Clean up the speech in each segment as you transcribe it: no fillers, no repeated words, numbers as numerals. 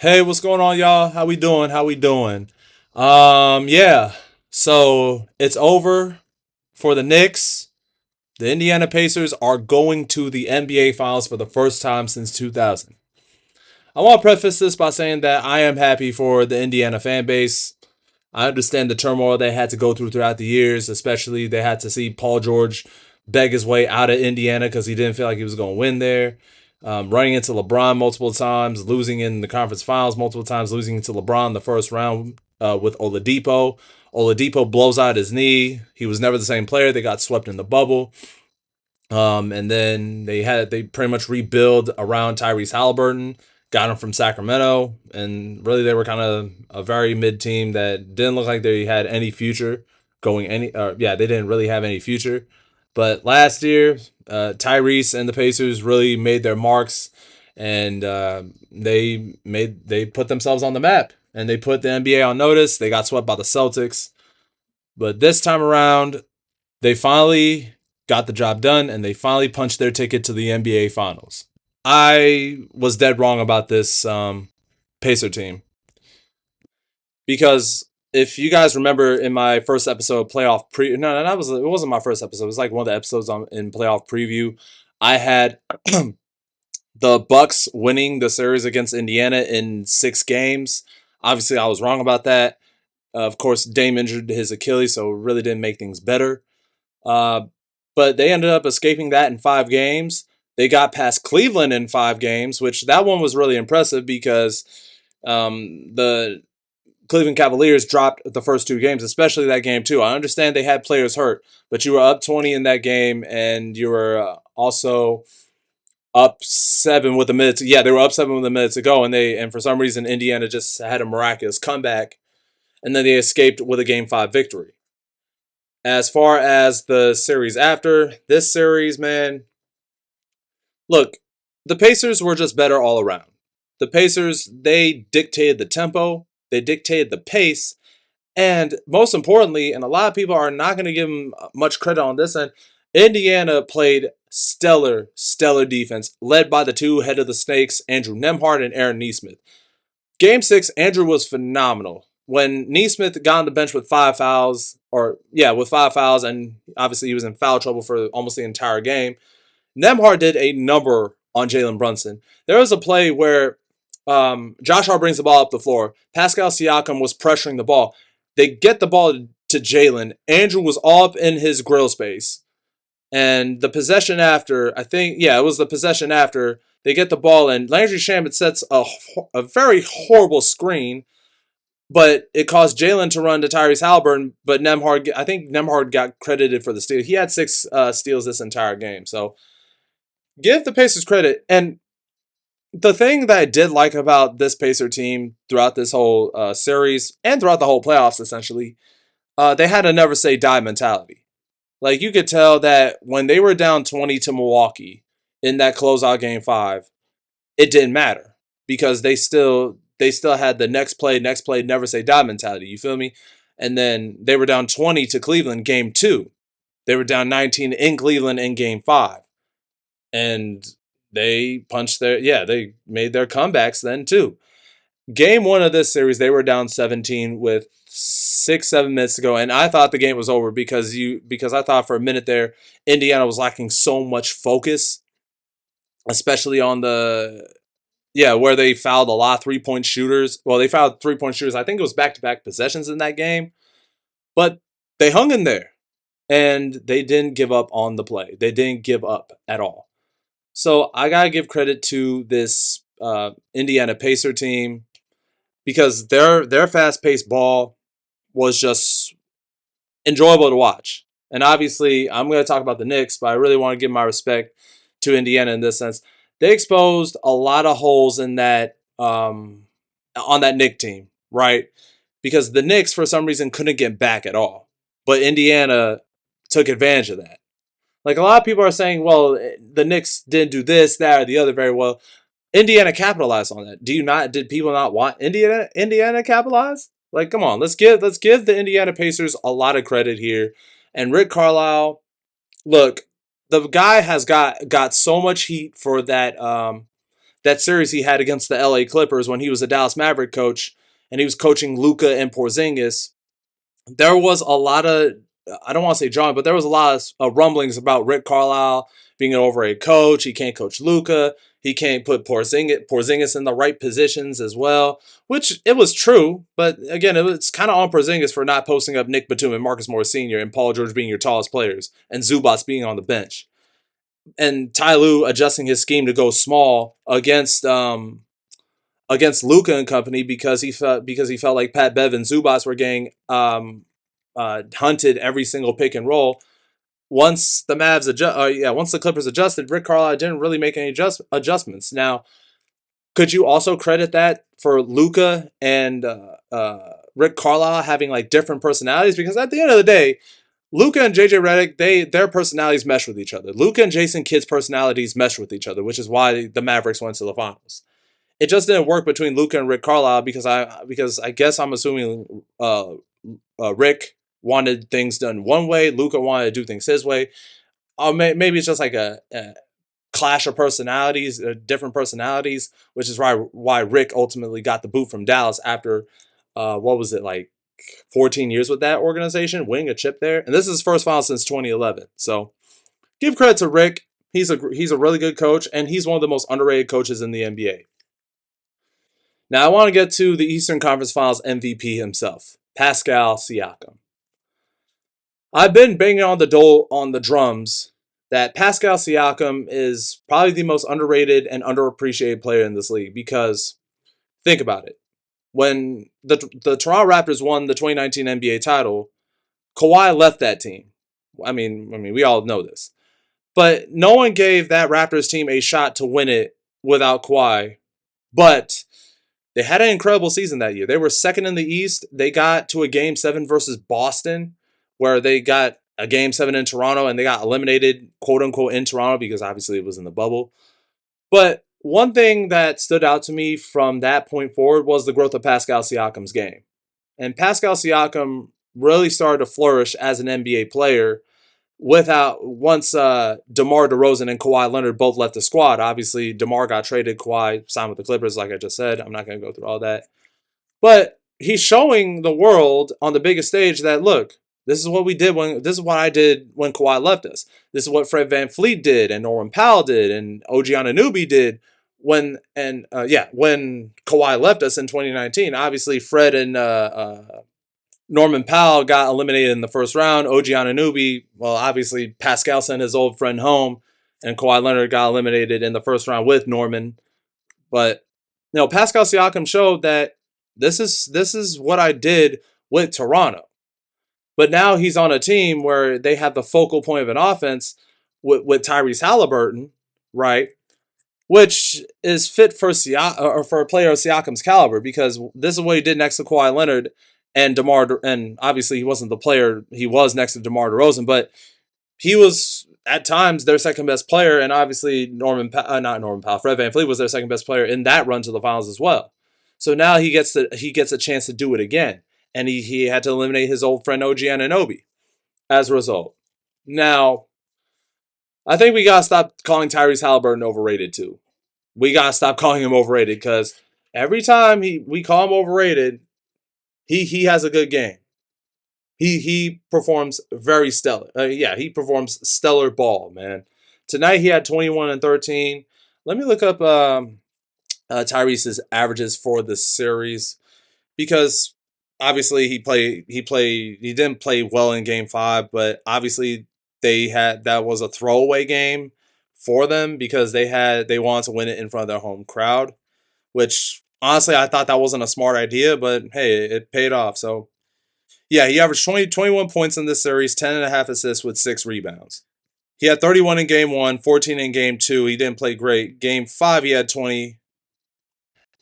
Hey, what's going on, y'all? How we doing? How we doing? Yeah. So it's over for the Knicks. The Indiana Pacers are going to the NBA Finals for the first time since 2000. I want to preface this by saying that I am happy for the Indiana fan base. I understand the turmoil they had to go through throughout the years, especially they had to see Paul George beg his way out of Indiana because he didn't feel like he was going to win there. Running into LeBron multiple times, losing in the conference finals multiple times, losing to LeBron in the first round with Oladipo. Oladipo blows out his knee. He was never the same player. They got swept in the bubble. And then they pretty much rebuild around Tyrese Halliburton, got him from Sacramento, and really they were kind of a very mid team that didn't look like they had any future going any. Yeah, they didn't really have any future. But last year, Tyrese and the Pacers really made their marks, and they put themselves on the map, and they put the NBA on notice. They got swept by the Celtics, but this time around, they finally got the job done and they finally punched their ticket to the NBA Finals. I was dead wrong about this Pacer team because if you guys remember in my first episode playoff it wasn't my first episode. It was like one of the episodes in playoff preview. I had the Bucks winning the series against Indiana in 6 games. Obviously, I was wrong about that. Of course, Dame injured his Achilles, so it really didn't make things better. Uh, but they ended up escaping that in 5 games. They got past Cleveland in 5 games, which that one was really impressive because the Cleveland Cavaliers dropped the first 2 games, especially that game too. I understand they had players hurt, but you were up 20 in that game, and you were also up 7 with a minute. Yeah, they were up 7 with a minute to go, and for some reason Indiana just had a miraculous comeback, and then they escaped with a Game 5 victory. As far as the series after this series, man, look, the Pacers were just better all around. The Pacers, they dictated the tempo, they dictated the pace, and most importantly, and a lot of people are not going to give them much credit on this end, Indiana played stellar defense, led by the two head of the snakes, Andrew Nemhart and Aaron Nesmith. Game 6, Andrew was phenomenal. When Neesmith got on the bench with 5 fouls, with 5 fouls, and obviously he was in foul trouble for almost the entire game, Nemhard did a number on Jalen Brunson. There was a play where Josh Hart brings the ball up the floor. Pascal Siakam was pressuring the ball. They get the ball to Jalen. Andrew was all up in his grill space. And the possession after, I think, yeah, it was the possession after, they get the ball, and Landry Shamet sets a very horrible screen, but it caused Jalen to run to Tyrese Halliburton. But I think Nemhard got credited for the steal. He had 6 steals this entire game. So give the Pacers credit. And the thing that I did like about this Pacer team throughout this whole series and throughout the whole playoffs, essentially, they had a never say die mentality. Like you could tell that when they were down 20 to Milwaukee in that closeout Game 5, it didn't matter because they still had the next play, never say die mentality. You feel me? And then they were down 20 to Cleveland Game 2. They were down 19 in Cleveland in Game 5. And they made their comebacks then too. Game 1 of this series, they were down 17 with 6-7 minutes to go, and I thought the game was over because I thought for a minute there Indiana was lacking so much focus, especially on where they fouled a lot of 3-point shooters. Well, they fouled 3-point shooters. I think it was back-to-back possessions in that game, but they hung in there and they didn't give up on the play. They didn't give up at all. So I gotta give credit to this Indiana Pacer team because their fast paced ball was just enjoyable to watch. And obviously, I'm going to talk about the Knicks, but I really want to give my respect to Indiana in this sense. They exposed a lot of holes in that on that Knick team, right? Because the Knicks, for some reason, couldn't get back at all, but Indiana took advantage of that. Like a lot of people are saying, well, the Knicks didn't do this, that, or the other very well. Indiana capitalized on that. Did people not want Indiana capitalize? Like, come on, let's give the Indiana Pacers a lot of credit here. And Rick Carlisle, look, the guy has got so much heat for that series he had against the LA Clippers when he was a Dallas Maverick coach and he was coaching Luka and Porzingis, there was a lot of, I don't want to say drama, but there was a lot of rumblings about Rick Carlisle being an overrated coach. He can't coach Luka. He can't put Porzingis in the right positions as well, which it was true. But again, it was kind of on Porzingis for not posting up Nick Batum and Marcus Morris Sr. and Paul George being your tallest players and Zubats being on the bench. And Ty Lue adjusting his scheme to go small against Luka and company because he felt like Pat Bev and Zubas were getting hunted every single pick and roll. Once the Clippers adjusted, Rick Carlisle didn't really make any adjustments. Now, could you also credit that for Luka and Rick Carlisle having like different personalities? Because at the end of the day, Luka and JJ Redick, their personalities mesh with each other. Luka and Jason Kidd's personalities mesh with each other, which is why the Mavericks went to the finals. It just didn't work between Luka and Rick Carlisle because I guess I'm assuming Rick wanted things done one way, Luka wanted to do things his way. Maybe it's just like a clash of personalities, different personalities, which is why Rick ultimately got the boot from Dallas after what was it, like 14 years with that organization, winning a chip there, and this is his first final since 2011. So give credit to Rick. He's a really good coach, and he's one of the most underrated coaches in the NBA. Now, I want to get to the Eastern Conference Finals MVP himself, Pascal Siakam. I've been banging on the drums that Pascal Siakam is probably the most underrated and underappreciated player in this league because think about it. When the Toronto Raptors won the 2019 NBA title, Kawhi left that team. I mean, we all know this. But no one gave that Raptors team a shot to win it without Kawhi. But they had an incredible season that year. They were second in the East. They got to a game 7 versus Boston, where they got a game 7 in Toronto and they got eliminated, quote unquote, in Toronto because obviously it was in the bubble. But one thing that stood out to me from that point forward was the growth of Pascal Siakam's game. And Pascal Siakam really started to flourish as an NBA player without once DeMar DeRozan and Kawhi Leonard both left the squad. Obviously, DeMar got traded, Kawhi signed with the Clippers, like I just said. I'm not going to go through all that. But he's showing the world on the biggest stage that, look, this is what I did when Kawhi left us. This is what Fred VanVleet did and Norman Powell did and OG Anunoby did when Kawhi left us in 2019. Obviously, Fred and Norman Powell got eliminated in the first round. OG Anunoby, well, obviously Pascal sent his old friend home, and Kawhi Leonard got eliminated in the first round with Norman. But Pascal Siakam showed that this is what I did with Toronto. But now he's on a team where they have the focal point of an offense with Tyrese Halliburton, right? Which is fit for for a player of Siakam's caliber because this is what he did next to Kawhi Leonard and and obviously he wasn't the player he was next to DeMar DeRozan, but he was at times their second best player, and obviously not Norman Powell, Fred VanVleet was their second best player in that run to the finals as well. So now he gets a chance to do it again, and he had to eliminate his old friend OG Anunoby as a result. Now, I think we gotta stop calling Tyrese Halliburton overrated too. We gotta stop calling him overrated because every time we call him overrated, he has a good game. He performs very stellar. He performs stellar ball, man. Tonight he had 21 and 13. Let me look up Tyrese's averages for the series because obviously he didn't play well in game 5, but obviously that was a throwaway game for them because they wanted to win it in front of their home crowd, which honestly I thought that wasn't a smart idea, but hey, it paid off. So yeah, he averaged 21 points in this series, 10.5 assists with 6 rebounds. He had 31 in game 1, 14 in game 2. He didn't play great. Game 5, he had 20.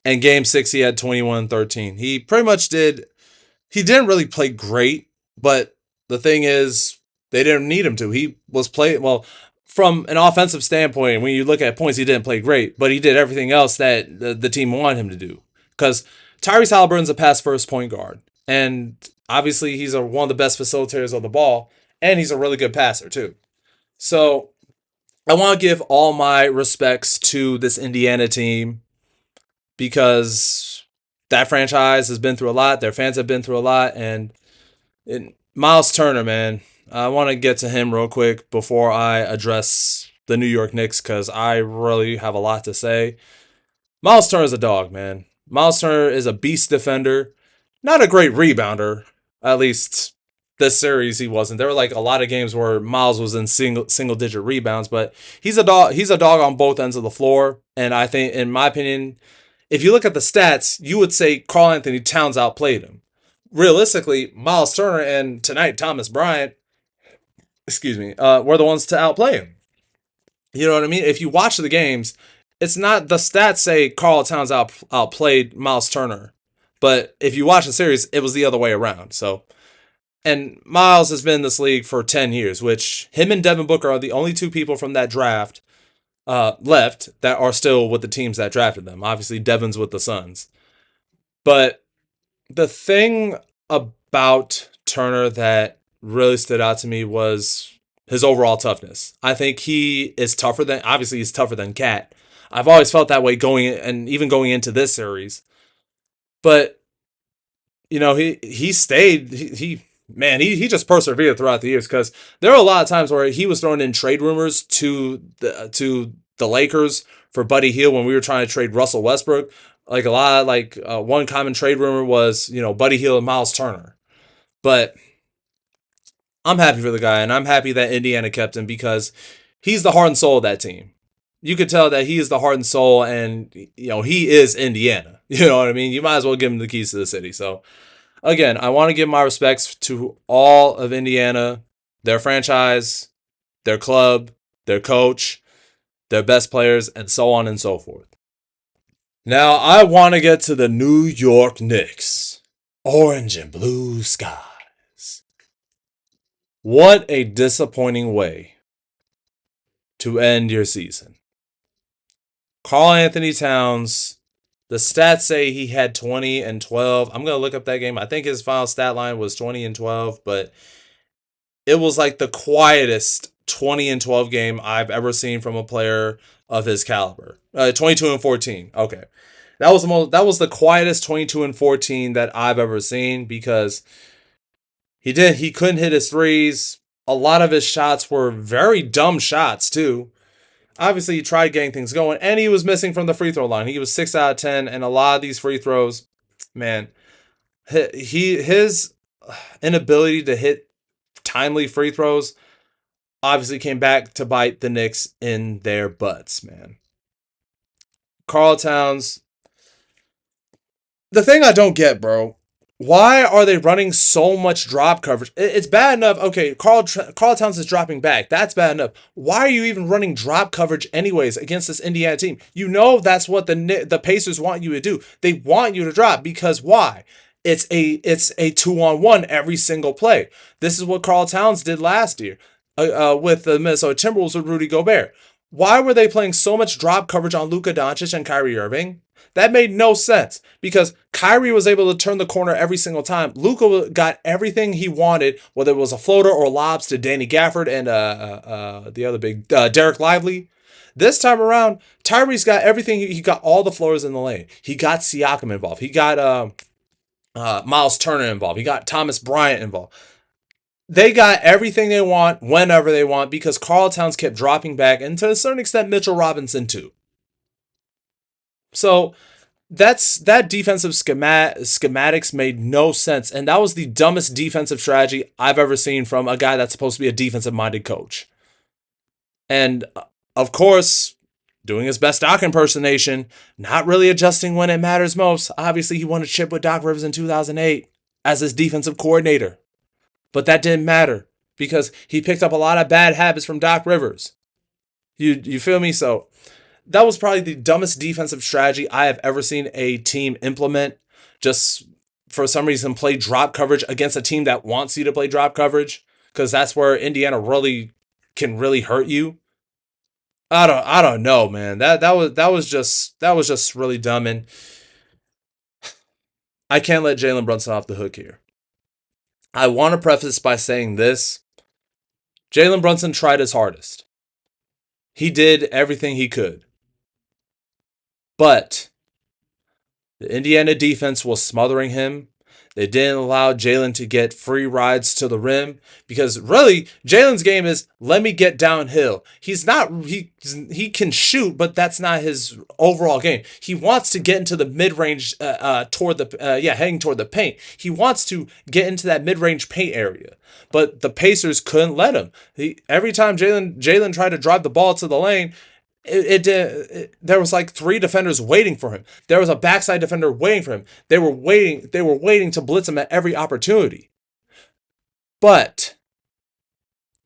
And game 6, he had 21 and 13. He pretty much he didn't really play great, but the thing is, they didn't need him to. He was playing, well, from an offensive standpoint, when you look at points, he didn't play great, but he did everything else that the team wanted him to do. Because Tyrese Halliburton's a pass first point guard. And obviously, he's one of the best facilitators of the ball, and he's a really good passer, too. So I want to give all my respects to this Indiana team because that franchise has been through a lot. Their fans have been through a lot, and Miles Turner, man, I want to get to him real quick before I address the New York Knicks because I really have a lot to say. Miles Turner is a dog, man. Miles Turner is a beast defender, not a great rebounder. At least this series he wasn't. There were like a lot of games where Miles was in single digit rebounds, but he's a dog. He's a dog on both ends of the floor, and I think, in my opinion, if you look at the stats, you would say Karl Anthony Towns outplayed him. Realistically, Miles Turner and tonight Thomas Bryant, excuse me, were the ones to outplay him. You know what I mean? If you watch the games, it's not the stats say Karl Towns outplayed Miles Turner, but if you watch the series, it was the other way around. So, and Miles has been in this league for 10 years, which him and Devin Booker are the only two people from that draft left that are still with the teams that drafted them. Obviously, Devin's with the Suns. But the thing about Turner that really stood out to me was his overall toughness. I think he is tougher than, obviously he's tougher than Cat. I've always felt that way going, and even going into this series. But you know, he stayed. He man, he just persevered throughout the years because there were a lot of times where he was throwing in trade rumors to the Lakers for Buddy Hield when we were trying to trade Russell Westbrook. Like a lot, like one common trade rumor was, you know, Buddy Hield and Miles Turner. But I'm happy for the guy, and I'm happy that Indiana kept him because he's the heart and soul of that team. You could tell that he is the heart and soul, and you know he is Indiana. You know what I mean? You might as well give him the keys to the city. So again, I want to give my respects to all of Indiana, their franchise, their club, their coach, their best players, and so on and so forth. Now, I want to get to the New York Knicks. Orange and blue skies. What a disappointing way to end your season. Karl Anthony Towns, the stats say he had 20 and 12. I'm going to look up that game. I think his final stat line was 20 and 12, but it was like the quietest 20 and 12 game I've ever seen from a player of his caliber. 22 and 14. Okay. That was the quietest 22 and 14 that I've ever seen because he couldn't hit his threes. A lot of his shots were very dumb shots too. Obviously, he tried getting things going, and he was missing from the free throw line. He was 6 out of 10, and a lot of these free throws, man, his inability to hit timely free throws obviously came back to bite the Knicks in their butts, man. Karl Towns, the thing I don't get, bro, why are they running so much drop coverage? It's bad enough. Okay, Karl Towns is dropping back. That's bad enough. Why are you even running drop coverage anyways against this Indiana team? You know that's what the Pacers want you to do. They want you to drop because why? It's a 2-on-1 every single play. This is what Karl Towns did last year with the Minnesota Timberwolves with Rudy Gobert. Why were they playing so much drop coverage on Luka Doncic and Kyrie Irving? That made no sense because Kyrie was able to turn the corner every single time. Luka got everything he wanted, whether it was a floater or lobs to Danny Gafford and the other big Derek Lively. This time around, Tyrese got everything. He got all the floors in the lane. He got Siakam involved. He got Miles Turner involved. He got Thomas Bryant involved. They got everything they want whenever they want because Karl Towns kept dropping back, and to a certain extent, Mitchell Robinson too. So that defensive schematics made no sense, and that was the dumbest defensive strategy I've ever seen from a guy that's supposed to be a defensive-minded coach. And of course, doing his best Doc impersonation, not really adjusting when it matters most. Obviously, he won a chip with Doc Rivers in 2008 as his defensive coordinator, but that didn't matter because he picked up a lot of bad habits from Doc Rivers. You feel me? So that was probably the dumbest defensive strategy I have ever seen a team implement. Just for some reason, play drop coverage against a team that wants you to play drop coverage, because that's where Indiana really can really hurt you. I don't know, man. That was just really dumb, and I can't let Jalen Brunson off the hook here. I want to preface by saying this: Jalen Brunson tried his hardest. He did everything he could. But the Indiana defense was smothering him. They didn't allow Jalen to get free rides to the rim because really Jalen's game is let me get downhill. He's not he can shoot, but that's not his overall game. He wants to get into the mid range toward the heading toward the paint. He wants to get into that mid range paint area, but the Pacers couldn't let him. Every time Jalen tried to drive the ball to the lane, there was like three defenders waiting for him. There was a backside defender waiting for him. They were waiting to blitz him at every opportunity. But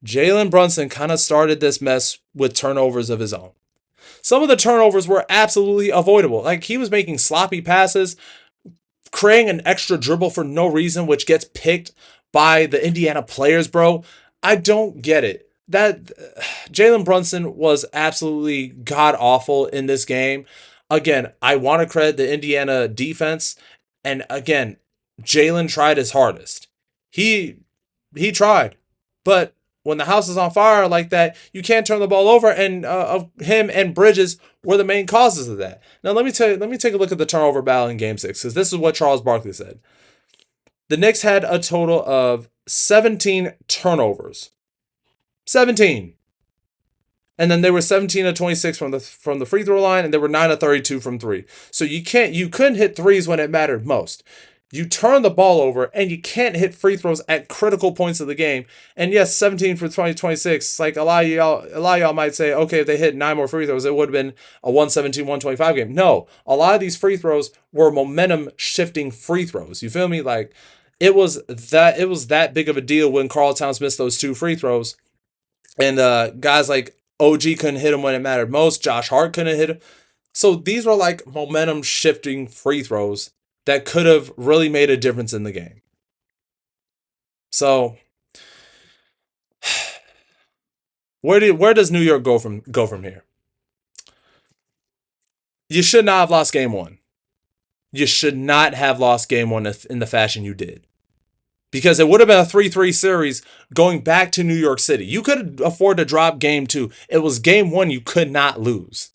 Jalen Brunson kind of started this mess with turnovers of his own. Some of the turnovers were absolutely avoidable. Like he was making sloppy passes, creating an extra dribble for no reason, which gets picked by the Indiana players, bro. I don't get it. That Jalen Brunson was absolutely god awful in this game. Again, I want to credit the Indiana defense, and again, Jalen tried his hardest. He he tried, but when the house is on fire like that, you can't turn the ball over. And him and Bridges were the main causes of that. Now let me take a look at the turnover battle in Game 6 because this is what Charles Barkley said. The Knicks had a total of 17 turnovers. 17. And then they were 17 of 26 from the free throw line, and they were 9 of 32 from three. So you couldn't hit threes when it mattered most. You turn the ball over, and you can't hit free throws at critical points of the game. And yes, 17 for 26. Like a lot of y'all might say, okay, if they hit 9 more free throws, it would have been a 117-125 game. No, a lot of these free throws were momentum shifting free throws. You feel me? Like it was that big of a deal when Karl Towns missed those 2 free throws. And guys like OG couldn't hit him when it mattered most. Josh Hart couldn't hit him. So these were like momentum shifting free throws that could have really made a difference in the game. So where does New York go from here? You should not have lost game 1. You should not have lost game 1 in the fashion you did. Because it would have been a 3-3 series going back to New York City. You could afford to drop game 2. It was game 1 you could not lose.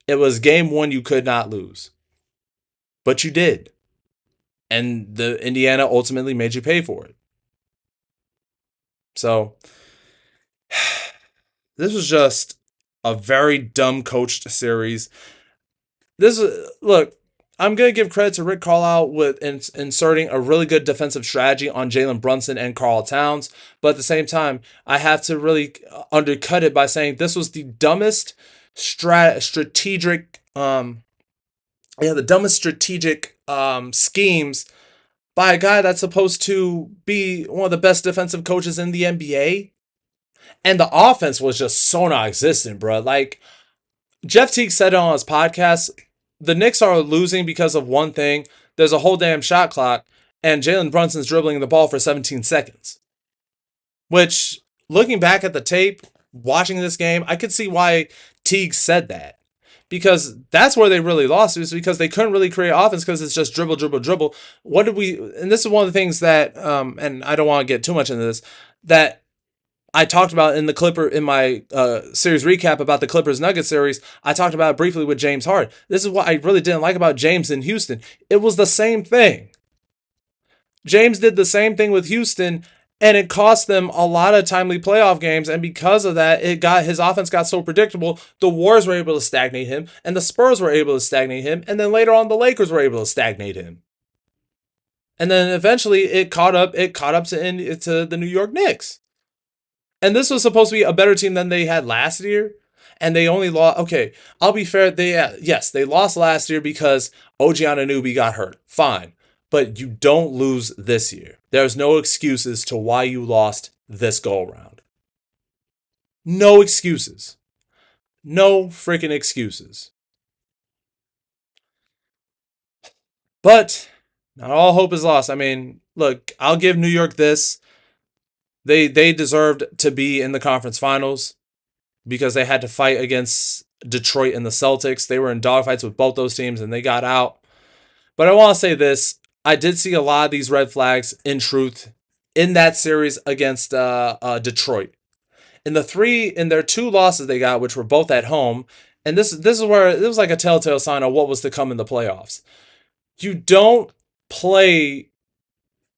It was game 1 you could not lose. But you did. And the Indiana ultimately made you pay for it. So this was just a very dumb coached series. Look, I'm going to give credit to Rick Carlisle with inserting a really good defensive strategy on Jalen Brunson and Karl Towns. But at the same time, I have to really undercut it by saying this was the dumbest strategic, the dumbest strategic schemes by a guy that's supposed to be one of the best defensive coaches in the NBA. And the offense was just so non-existent, bro. Like, Jeff Teague said it on his podcast, the Knicks are losing because of one thing. There's a whole damn shot clock, and Jalen Brunson's dribbling the ball for 17 seconds. Which, looking back at the tape, watching this game, I could see why Teague said that. Because that's where they really lost, is because they couldn't really create offense because it's just dribble, dribble, dribble. And this is one of the things that, and I don't want to get too much into this, that I talked about in my series recap about the Clippers Nuggets series. I talked about it briefly with James Harden. This is what I really didn't like about James in Houston. It was the same thing. James did the same thing with Houston, and it cost them a lot of timely playoff games. And because of that, his offense got so predictable. The Warriors were able to stagnate him, and the Spurs were able to stagnate him, and then later on the Lakers were able to stagnate him. And then eventually it caught up to the New York Knicks. And this was supposed to be a better team than they had last year. And they only lost. Okay, I'll be fair. They lost last year because OG Anunoby got hurt. Fine. But you don't lose this year. There's no excuses to why you lost this go around. No excuses. No freaking excuses. But not all hope is lost. I mean, look, I'll give New York this. They deserved to be in the conference finals because they had to fight against Detroit and the Celtics. They were in dogfights with both those teams and they got out. But I want to say this. I did see a lot of these red flags in truth in that series against Detroit. in their two losses they got, which were both at home, and this is where it was like a telltale sign of what was to come in the playoffs. You don't play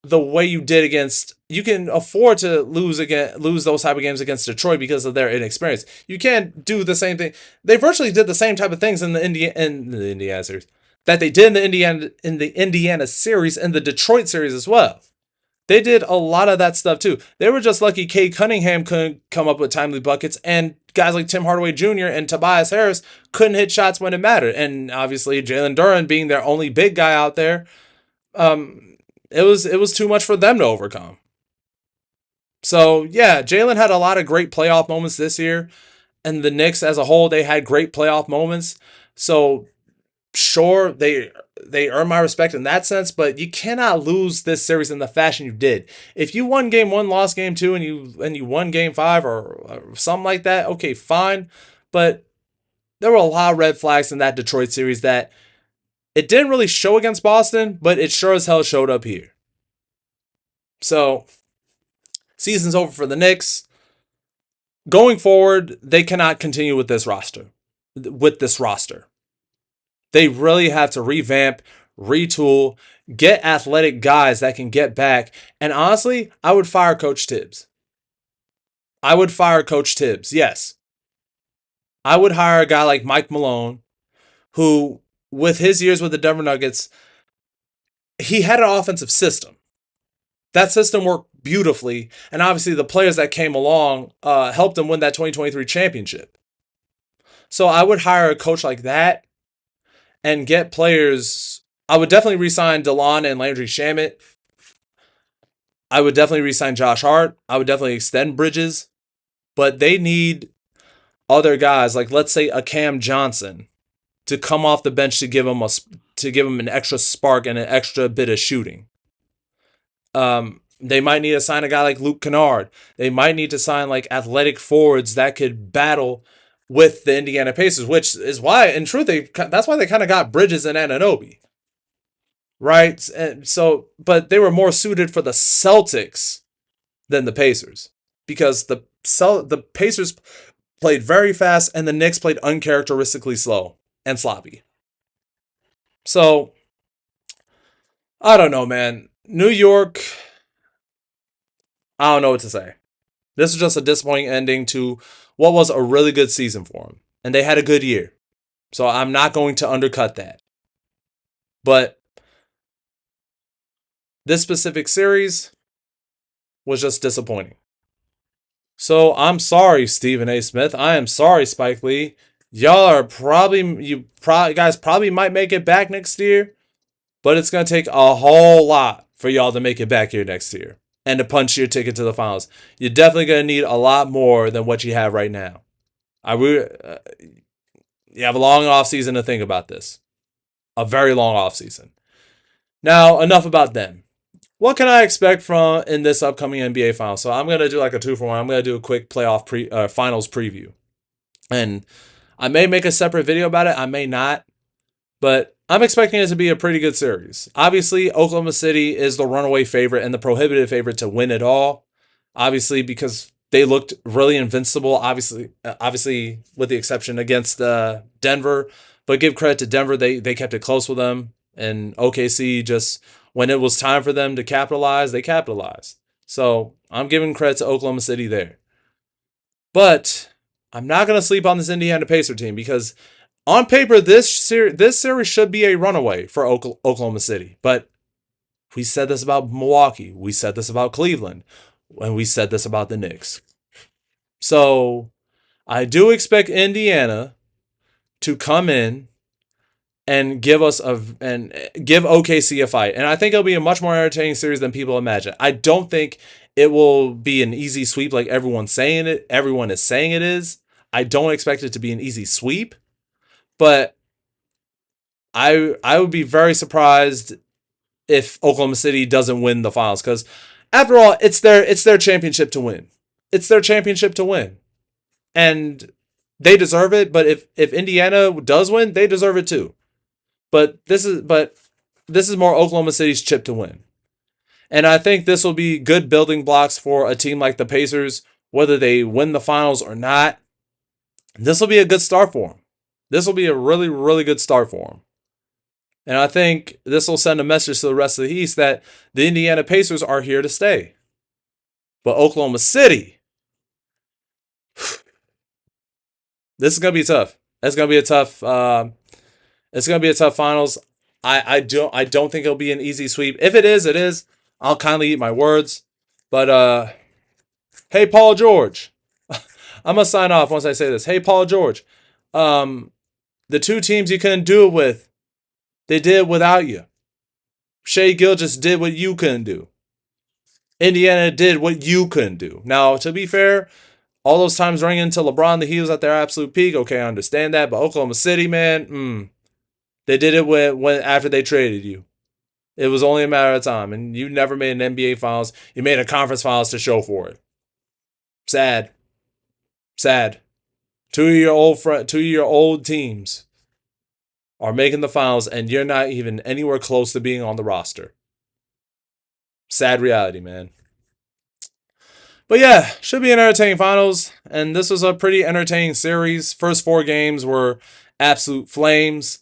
the way you did against. You can afford to lose those type of games against Detroit because of their inexperience. You can't do the same thing. They virtually did the same type of things in the Indiana series that they did in the Indiana series and the Detroit series as well. They did a lot of that stuff too. They were just lucky Cade Cunningham couldn't come up with timely buckets, and guys like Tim Hardaway Jr. and Tobias Harris couldn't hit shots when it mattered. And obviously Jalen Duren being their only big guy out there, um, it was too much for them to overcome. So yeah, Jalen had a lot of great playoff moments this year, and the Knicks as a whole they had great playoff moments. So sure, they earn my respect in that sense, but you cannot lose this series in the fashion you did. If you won game one, lost game two, and you won game five or something like that, okay, fine. But there were a lot of red flags in that Detroit series that it didn't really show against Boston, but it sure as hell showed up here. So season's over for the Knicks. Going forward, they cannot continue with this roster. With this roster. They really have to revamp, retool, get athletic guys that can get back. And honestly, I would fire Coach Tibbs. I would fire Coach Tibbs, yes. I would hire a guy like Mike Malone, who, with his years with the Denver Nuggets, he had an offensive system. That system worked beautifully. And obviously, the players that came along helped him win that 2023 championship. So I would hire a coach like that and get players. I would definitely re-sign DeLon and Landry Shamet. I would definitely re-sign Josh Hart. I would definitely extend Bridges. But they need other guys, like let's say a Cam Johnson, to come off the bench to give him an extra spark and an extra bit of shooting. They might need to sign a guy like Luke Kennard. They might need to sign like athletic forwards that could battle with the Indiana Pacers, which is why, in truth, that's why they kind of got Bridges and Anunoby, right? And so, but they were more suited for the Celtics than the Pacers because the Pacers played very fast and the Knicks played uncharacteristically slow and sloppy. So I don't know, man. New York, I don't know what to say. This is just a disappointing ending to what was a really good season for them, and they had a good year. So I'm not going to undercut that. But this specific series was just disappointing. So I'm sorry, Stephen A. Smith. I am sorry, Spike Lee. Y'all are guys probably might make it back next year, but it's gonna take a whole lot for y'all to make it back here next year and to punch your ticket to the finals. You're definitely gonna need a lot more than what you have right now. You have a long off season to think about this. A very long off season. Now, enough about them. What can I expect from in this upcoming NBA final? So I'm gonna do like a 2-for-1. I'm gonna do a quick playoff finals preview, and I may make a separate video about it. I may not, but I'm expecting it to be a pretty good series. Obviously, Oklahoma City is the runaway favorite and the prohibitive favorite to win it all. Obviously, because they looked really invincible. Obviously, with the exception against Denver, but give credit to Denver, they kept it close with them, and OKC just when it was time for them to capitalize, they capitalized. So I'm giving credit to Oklahoma City there. But I'm not going to sleep on this Indiana Pacer team because on paper, this series should be a runaway for Oklahoma City. But we said this about Milwaukee. We said this about Cleveland. And we said this about the Knicks. So I do expect Indiana to come in and give OKC a fight. And I think it'll be a much more entertaining series than people imagine. I don't think it will be an easy sweep like everyone is saying it is. I don't expect it to be an easy sweep, but I would be very surprised if Oklahoma City doesn't win the finals because after all, it's their championship to win. It's their championship to win. And they deserve it, but if Indiana does win, they deserve it too. But this is more Oklahoma City's chip to win. And I think this will be good building blocks for a team like the Pacers whether they win the finals or not, this will be a good start for them. This will be a really, really good start for them. And I think this will send a message to the rest of the East that the Indiana Pacers are here to stay. But Oklahoma City, this is gonna be tough. It's gonna be a tough. It's gonna be a tough finals. I don't think it'll be an easy sweep. If it is, it is. I'll kindly eat my words. But hey, Paul George, I'm gonna sign off once I say this. Hey, Paul George, um, the two teams you couldn't do it with, they did it without you. Shea Gilgeous did what you couldn't do. Indiana did what you couldn't do. Now, to be fair, all those times running into LeBron, the Heat was at their absolute peak. Okay, I understand that. But Oklahoma City, man, they did it when after they traded you. It was only a matter of time, and you never made an NBA Finals. You made a conference finals to show for it. Sad, sad. 2 year old teams are making the finals, and you're not even anywhere close to being on the roster. Sad reality, man. But yeah, should be an entertaining finals, and this was a pretty entertaining series. First 4 games were absolute flames.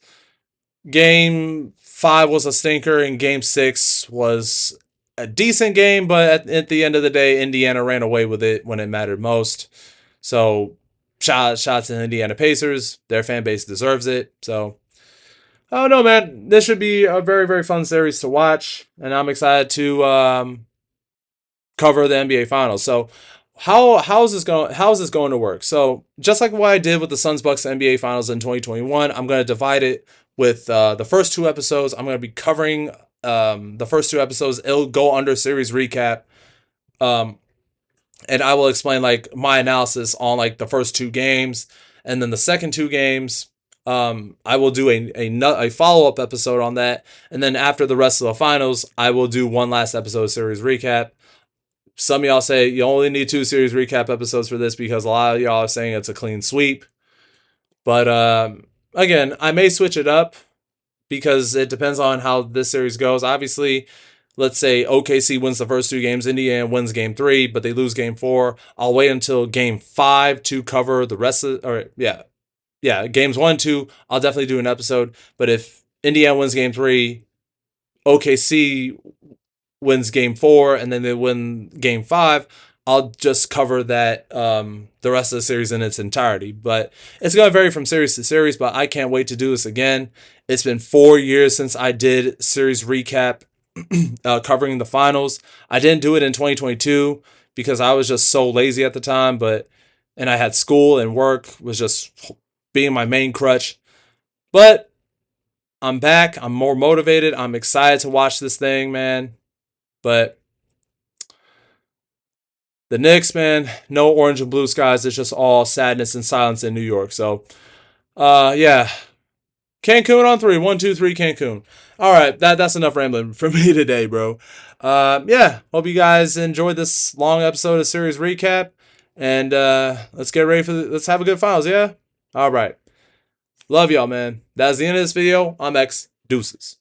Game 5 was a stinker, and Game 6 was a decent game, but at the end of the day, Indiana ran away with it when it mattered most. So, shout to the Indiana Pacers. Their fan base deserves it. So, I don't know, man. This should be a very, very fun series to watch, and I'm excited to cover the NBA Finals. So how's this going to work? So just like what I did with the Suns Bucks NBA Finals in 2021, I'm going to divide it with the first 2 episodes. I'm going to be covering the first 2 episodes. It'll go under series recap. And I will explain like my analysis on like the first 2 games, and then the second 2 games. I will do a follow up episode on that, and then after the rest of the finals, I will do one last episode series recap. Some of y'all say you only need 2 series recap episodes for this because a lot of y'all are saying it's a clean sweep. But again, I may switch it up because it depends on how this series goes. Obviously, let's say OKC wins the first 2 games, Indiana wins Game 3, but they lose Game 4. I'll wait until Game 5 to cover the rest of, or games 1 and 2. I'll definitely do an episode. But if Indiana wins Game 3, OKC wins Game 4, and then they win Game 5, I'll just cover that the rest of the series in its entirety. But it's going to vary from series to series, but I can't wait to do this again. It's been 4 years since I did series recap covering the finals. I didn't do it in 2022 because I was just so lazy at the time, and I had school and work was just being my main crutch. But I'm back. I'm more motivated. I'm excited to watch this thing, man. But the Knicks, man, no orange and blue skies. It's just all sadness and silence in New York. So, yeah. Cancun on 3. 1, 2, 3, Cancun. All right, that's enough rambling for me today, bro. Yeah, hope you guys enjoyed this long episode of series recap. And let's get ready let's have a good finals, yeah? All right. Love y'all, man. That's the end of this video. I'm X. Deuces.